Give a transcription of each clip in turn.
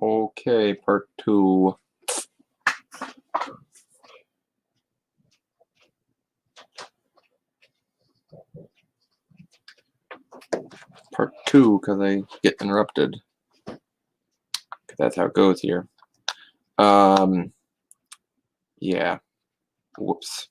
Okay, part two. Part two, because I get interrupted. That's how it goes here. Yeah. Whoops.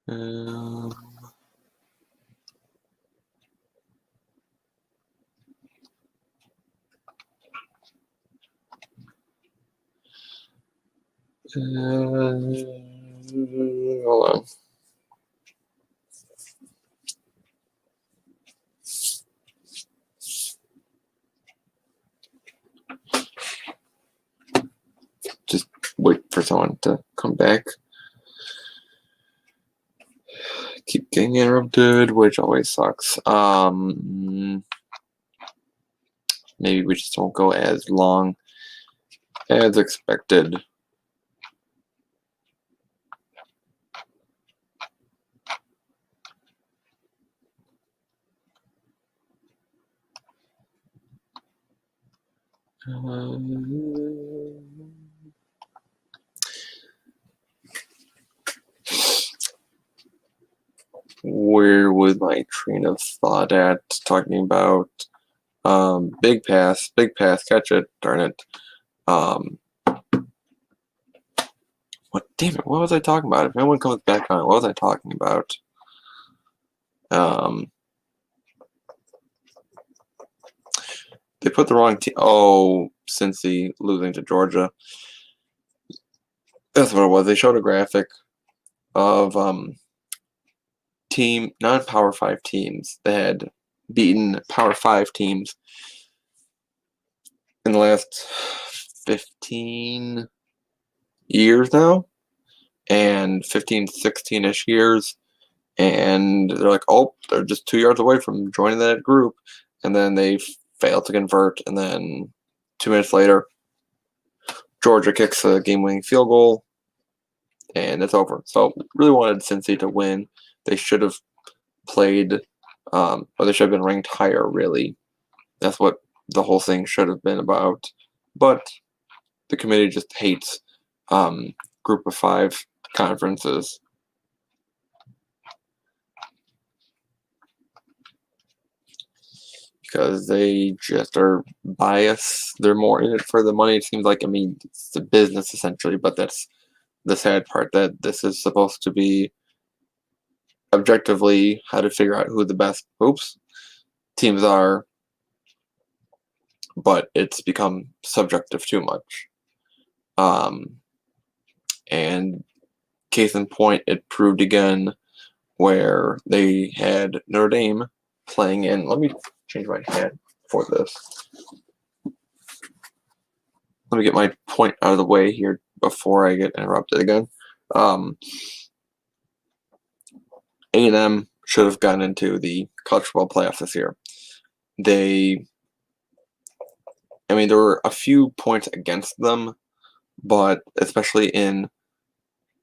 Um, hold on. Just wait for someone to come back. Keep getting interrupted, which always sucks. Maybe we just don't go as long as expected. Where was my train of thought at? Talking about big pass, catch it, darn it. What? Damn it! What was I talking about? If anyone comes back on, what was I talking about? They put the wrong team. Oh, Cincy losing to Georgia. That's what it was. They showed a graphic of team non-Power 5 teams that had beaten Power 5 teams in the last 15 years now, and 15, 16-ish years, and they're like, oh, they're just 2 yards away from joining that group, and then they fail to convert, and then 2 minutes later, Georgia kicks a game-winning field goal, and it's over. So really wanted Cincy to win. They should have played, or they should have been ranked higher, really. That's what the whole thing should have been about. But the committee just hates group of 5 conferences. Because they just are biased. They're more in it for the money. It seems like, I mean, it's a business essentially, but that's the sad part, that this is supposed to be objectively how to figure out who the best teams are, but it's become subjective too much. And case in point, it proved again where they had Notre Dame playing in. Let me change my hat for this. Let me get my point out of the way here before I get interrupted again. A&M should have gotten into the college football playoffs this year. There were a few points against them, but especially in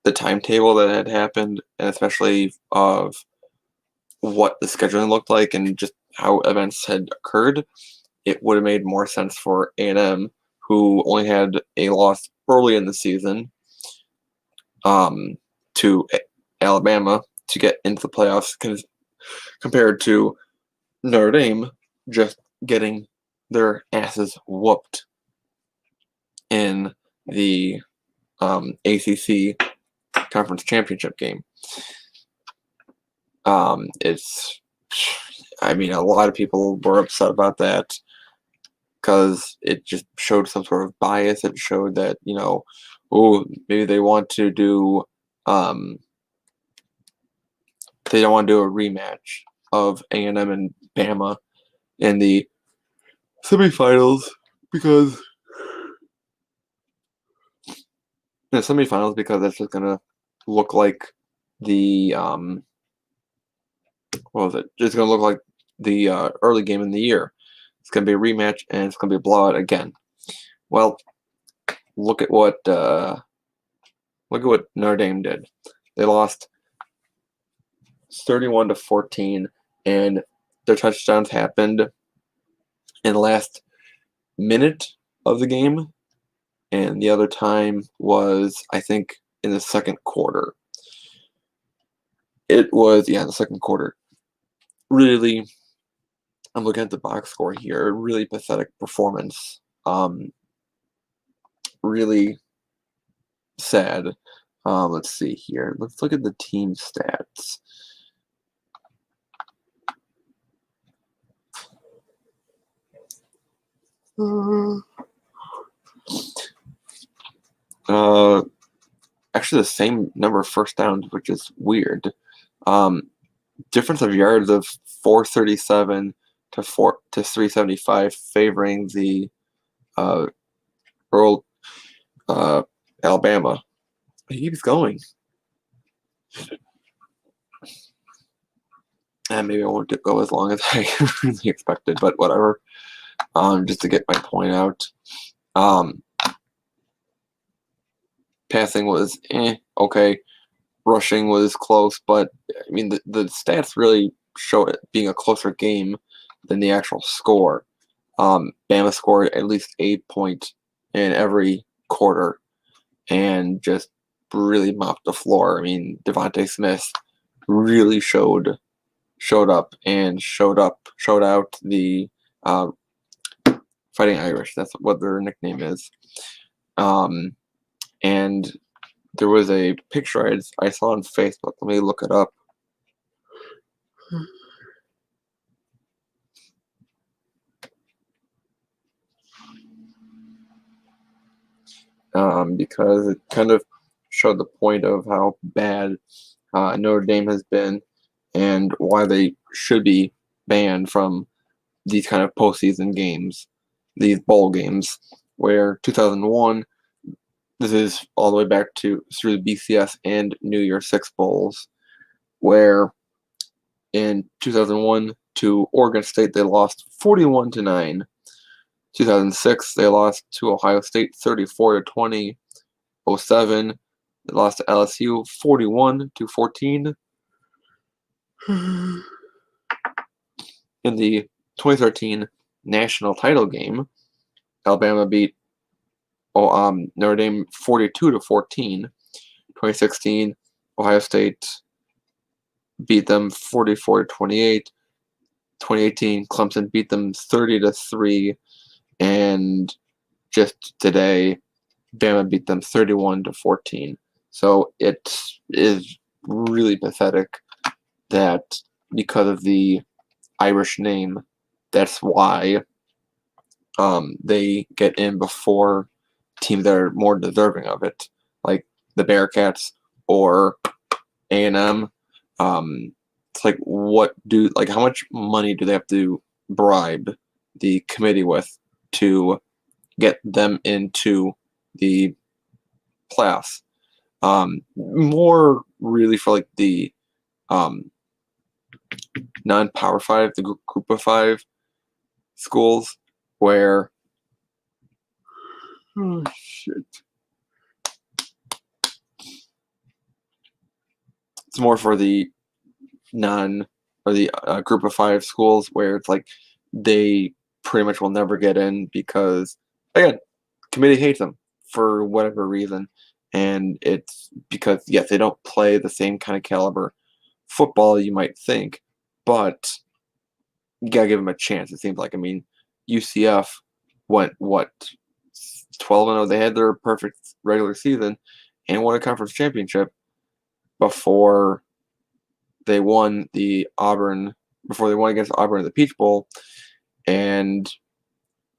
the timetable that had happened, and especially of what the scheduling looked like and just how events had occurred, it would have made more sense for A&M, who only had a loss early in the season, to Alabama to get into the playoffs, compared to Notre Dame just getting their asses whooped in the ACC conference championship game. A lot of people were upset about that because it just showed some sort of bias. It showed that, maybe they want to do, they don't want to do a rematch of A&M and Bama in the semifinals because that's just gonna look like the It's gonna look like the early game in the year. It's gonna be a rematch and it's gonna be a blowout again. Well, look at what Look at what Notre Dame did. They lost 31-14, and their touchdowns happened in the last minute of the game, and the other time was, I think, in the second quarter. It was, yeah, the second quarter. Really, I'm looking at the box score here. Really pathetic performance. Really sad. Let's see here. Let's look at the team stats. Actually, the same number of first downs, which is weird. Difference of yards of 437 to 375, favoring the rural Alabama. He keeps going. And maybe I won't go as long as I really expected, but whatever. Just to get my point out. Passing was okay. Rushing was close, but I mean the stats really show it being a closer game than the actual score. Bama scored at least 8 points in every quarter and just really mopped the floor. I mean, Devontae Smith really showed up and showed out the Fighting Irish. That's what their nickname is. And there was a picture I saw on Facebook. Let me look it up. Because it kind of showed the point of how bad Notre Dame has been and why they should be banned from these kind of postseason games, these bowl games, where 2001, this is all the way back through the BCS and New Year Six bowls, where in 2001 to Oregon State they lost 41-9. 2006 they lost to Ohio State 34-20. 07 they lost to LSU 41-14. In the 2013 national title game, Alabama beat Notre Dame 42-14. 2016, Ohio State beat them 44-28. 2018, Clemson beat them 30-3, and just today, Bama beat them 31-14. So it is really pathetic that because of the Irish name, that's why they get in before teams that are more deserving of it, like the Bearcats or A&M. It's like, how much money do they have to bribe the committee with to get them into the playoffs? More really for like the non-Power 5, the Group of 5 schools, where it's more for the Group of 5 schools, where it's like they pretty much will never get in because, again, committee hates them for whatever reason, and it's because, yes, they don't play the same kind of caliber football you might think, but you gotta give them a chance. It seems like, I mean, UCF went 12-0. They had their perfect regular season and won a conference championship before they won against Auburn in the Peach Bowl, and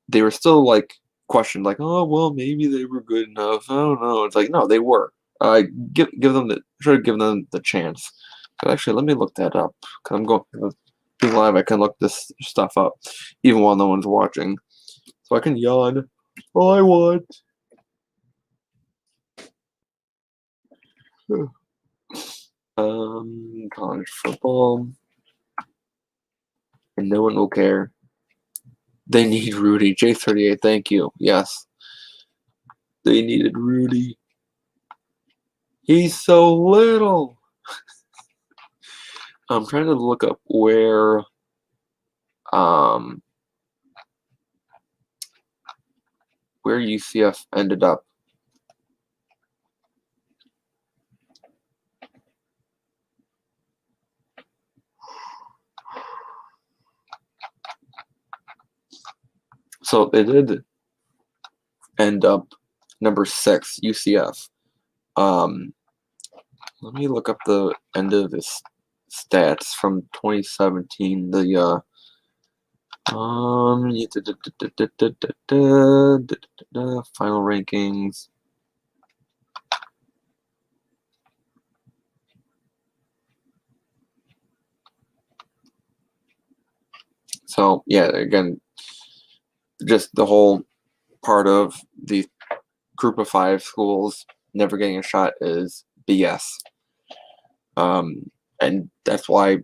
they were still like questioned, like, oh well, maybe they were good enough. I don't know. It's like, no, they were. Give them the chance. But actually, let me look that up, because I'm going being live. I can look this stuff up even while no one's watching, so I can yawn all I want. College football, and no one will care. They need Rudy. J38, thank you. Yes, they needed Rudy. He's so little. I'm trying to look up where UCF ended up. So they did end up number 6, UCF. Let me look up the end of this stats from 2017. The final rankings. So yeah, again, just the whole part of the group of 5 schools never getting a shot is BS. And that's why,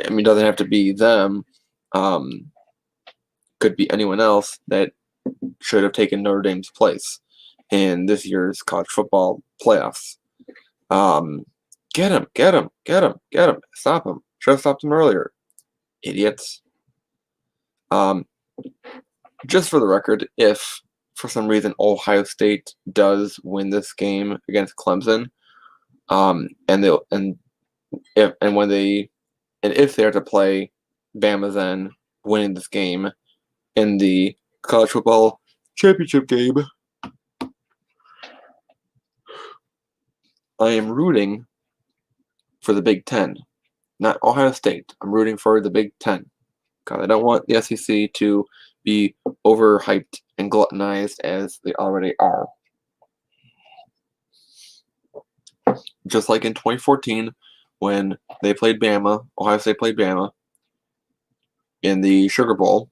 I mean, it doesn't have to be them. Could be anyone else that should have taken Notre Dame's place in this year's college football playoffs. Get him, get him, get him, get him. Stop him. Should have stopped him earlier. Idiots. Just for the record, if for some reason Ohio State does win this game against Clemson, if they are to play Bama then winning this game in the college football championship game, I am rooting for the Big Ten, not Ohio State. I'm rooting for the Big Ten because I don't want the SEC to be overhyped and gluttonized as they already are. Just like in 2014 when they played Bama, Ohio State played Bama in the Sugar Bowl,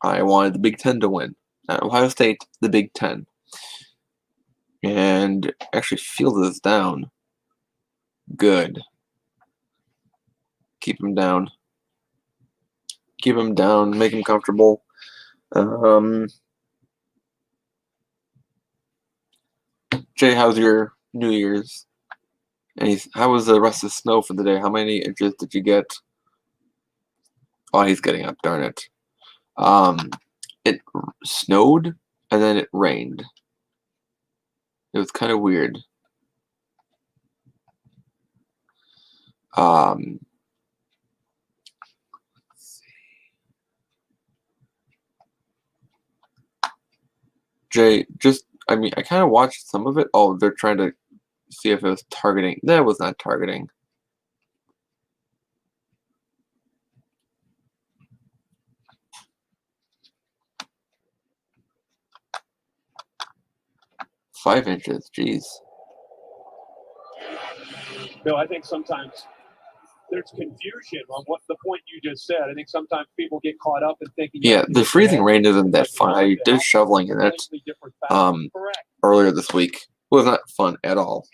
I wanted the Big Ten to win. Not Ohio State, the Big Ten. And actually Fields is down. Good. Keep him down. Keep him down. Make him comfortable. Jay, how's your New Year's? And how was the rest of the snow for the day? How many inches did you get? Oh, he's getting up. Darn it. It snowed and then it rained. It was kind of weird. Jay, I kind of watched some of it. Oh, they're trying to see if it was targeting. That was not targeting. Five inches, jeez. Bill, I think sometimes there's confusion on what the point you just said. I think sometimes people get caught up in thinking. Yeah, the freezing rain isn't that fun. I did shoveling in it earlier this week. It was not fun at all.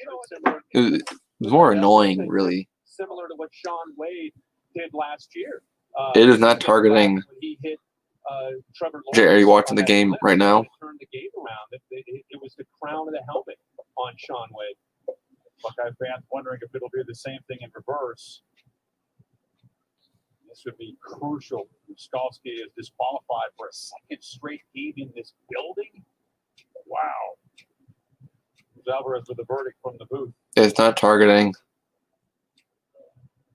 It was more annoying, really. Similar to what Sean Wade did last year. It is not targeting. Jay, are you watching the game right now? Turned the game around. It was the crown of the helmet on Sean Wade. Buckeye fans wondering if it'll do the same thing in reverse. This would be crucial. Skalski is disqualified for a second straight game in this building. Wow. Alvarez with the verdict from the booth. It's not targeting.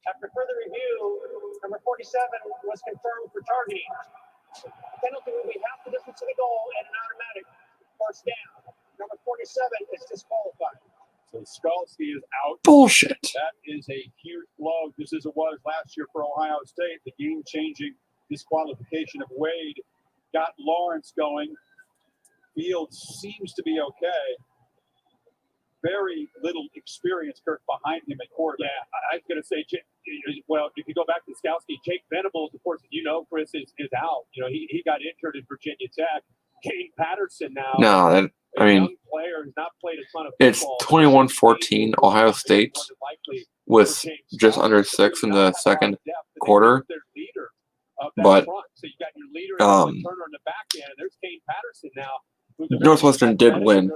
After further review, number 47 was confirmed for targeting. Penalty will be half the distance to the goal and an automatic first down. Number 47 is disqualified. So Skalski is out. Bullshit. That is a huge blow, just as it was last year for Ohio State. The game-changing disqualification of Wade got Lawrence going. Fields seems to be okay. Very little experience, Kirk, behind him at quarterback. Yeah, I was going to say, well, if you go back to Skalski, Jake Venables, of course, Chris is out. He got injured at Virginia Tech. Kane Patterson now. No, young player who's not played a ton of football. It's 21-14 Ohio State with just under 6 in the second quarter. But so you got your leader Turner in the back end. There's Kane Patterson now, Northwestern did win.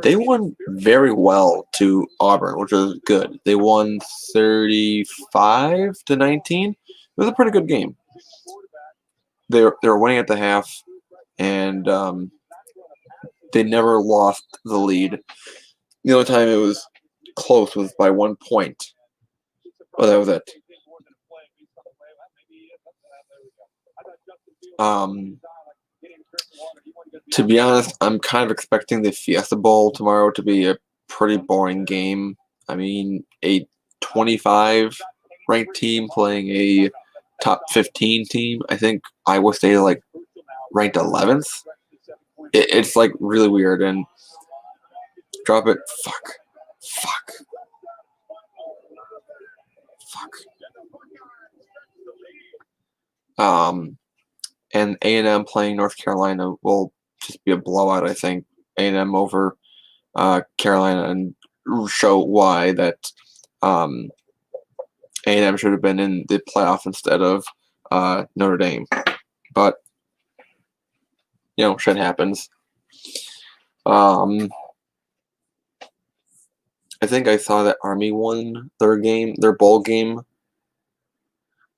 They won very well to Auburn, which was good. They won 35-19. It was a pretty good game. They were winning at the half, and they never lost the lead. The only time it was close was by 1 point. Well, that was it. To be honest, I'm kind of expecting the Fiesta Bowl tomorrow to be a pretty boring game. I mean, a 25 ranked team playing a top 15 team. I think Iowa State is like ranked 11th. It's like really weird. And drop it. Fuck. And A&M playing North Carolina will just be a blowout, I think. A&M over Carolina, and show why that A&M should have been in the playoff instead of Notre Dame. But, shit happens. I think I saw that Army won their bowl game.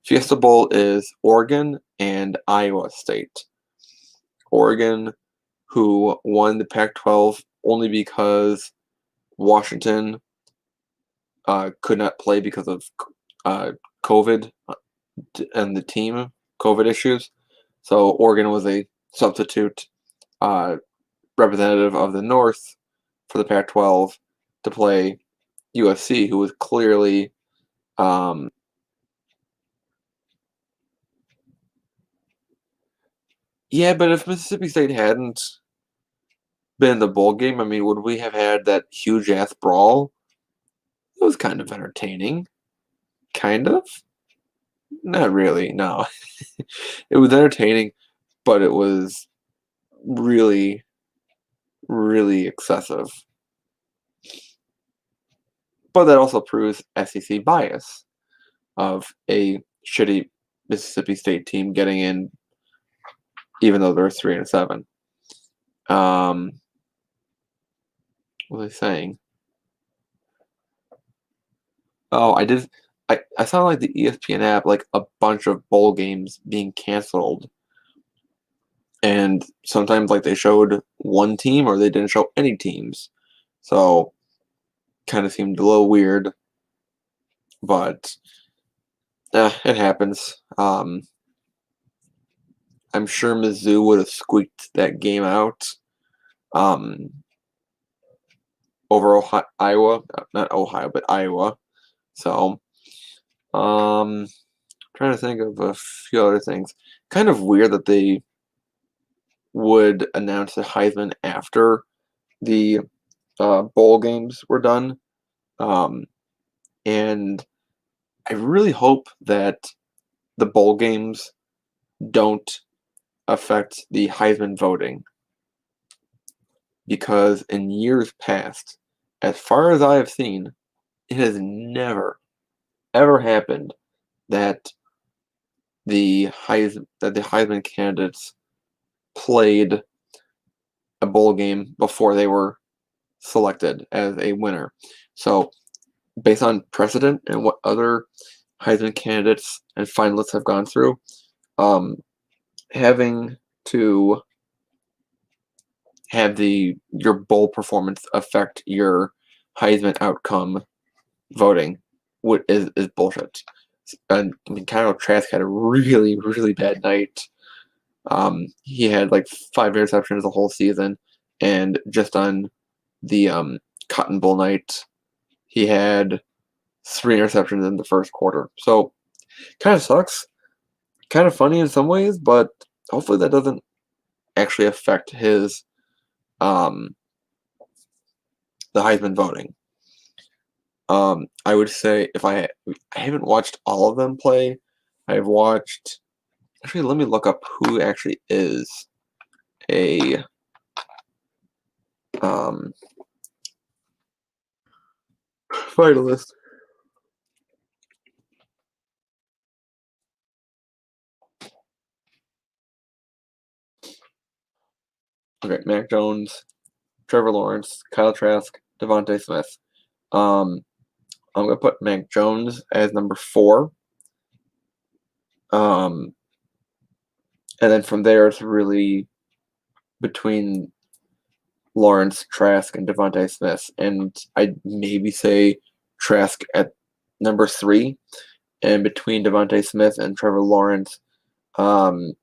Fiesta Bowl is Oregon and Iowa State. Oregon, who won the Pac-12 only because Washington could not play because of COVID and the team COVID issues. So Oregon was a substitute representative of the North for the Pac-12 to play USC, who was clearly yeah, but if Mississippi State hadn't been in the bowl game, I mean, would we have had that huge ass brawl? It was kind of entertaining. Kind of? Not really, no. It was entertaining, but it was really, really excessive. But that also proves SEC bias of a shitty Mississippi State team getting in, even though they're 3-7. What was I saying? Oh, I saw like the ESPN app, like a bunch of bowl games being canceled. And sometimes like they showed one team or they didn't show any teams. So kind of seemed a little weird. But it happens. I'm sure Mizzou would have squeaked that game out over Iowa. Not Ohio, but Iowa. So trying to think of a few other things. Kind of weird that they would announce the Heisman after the bowl games were done. And I really hope that the bowl games don't affect the Heisman voting. Because in years past, as far as I have seen, it has never, ever happened that the Heisman candidates played a bowl game before they were selected as a winner. So, based on precedent and what other Heisman candidates and finalists have gone through, having to have your bowl performance affect your Heisman outcome voting is bullshit. And I mean, Kyle Trask had a really, really bad night. He had like 5 interceptions the whole season, and just on the Cotton Bowl night, he had 3 interceptions in the first quarter. So, kind of sucks. Kind of funny in some ways, but hopefully that doesn't actually affect his the Heisman voting. I would say if I haven't watched all of them play, I've watched. Actually, let me look up who actually is a finalist. Okay, Mac Jones, Trevor Lawrence, Kyle Trask, Devontae Smith. I'm gonna put Mac Jones as number 4. And then from there it's really between Lawrence, Trask, and Devontae Smith. And I'd maybe say Trask at number 3. And between Devontae Smith and Trevor Lawrence, that's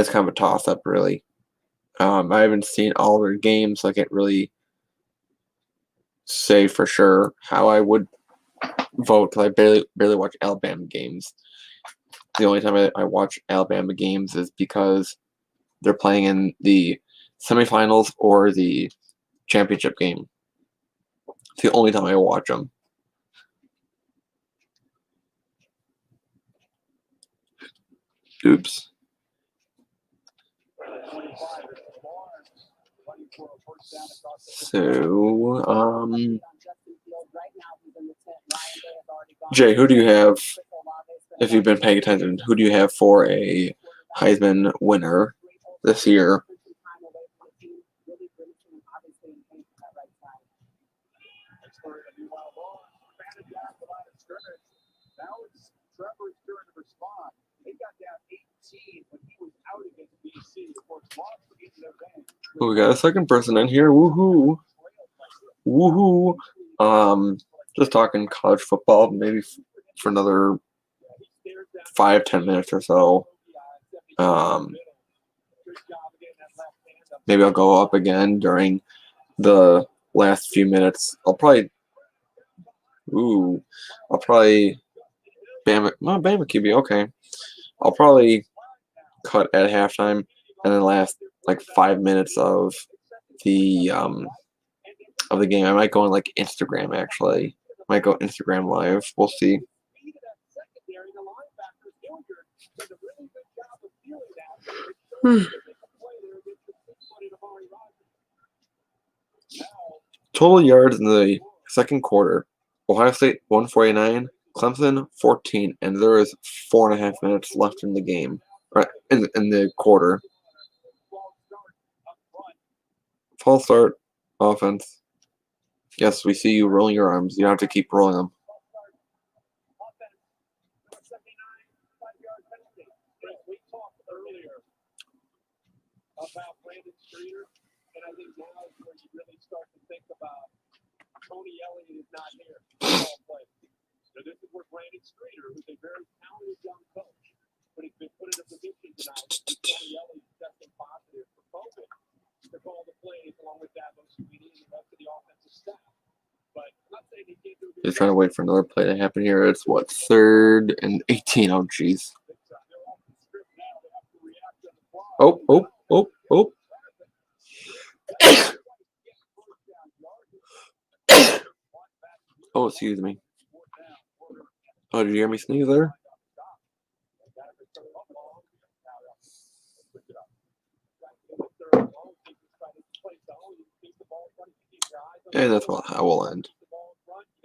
kind of a toss-up, really. I haven't seen all their games, so I can't really say for sure how I would vote, because I barely watch Alabama games. The only time I watch Alabama games is because they're playing in the semifinals or the championship game. It's the only time I watch them. Oops. So, Jay, who do you have, if you've been paying attention, who do you have for a Heisman winner this year? Now it's Trevor's turn to respond. They got down 18 when he was out against BC. Of course, lost against Notre Dame. Oh, we got a second person in here. Woohoo! Woohoo! Just talking college football, maybe for another 5-10 minutes or so. Maybe I'll go up again during the last few minutes. I'll probably Bama QB, okay. I'll probably cut at halftime and then last like 5 minutes of the game. I might go on like Instagram actually. Might go Instagram live. We'll see. Total yards in the second quarter. Ohio State 149, Clemson 14, and there is 4.5 minutes left in the game. Right in the quarter. False start offense. Yes, we see you rolling your arms. You have to keep rolling them. About Brandon Streeter, and I think now is where you really start to think about Tony Elliott is not here. So this is where Brandon Streeter, who's a very talented young coach, but he's been put in a position tonight, and Tony Elliott is testing positive for COVID to call the plays along with Dabo Swinney and the rest of the offensive staff. But I'm not saying he can't do it. Just trying to wait for another play to happen here. It's what, 3rd and 18. Oh, jeez. Oh. Oh, excuse me. Oh, did you hear me sneeze there? And that's how I will end.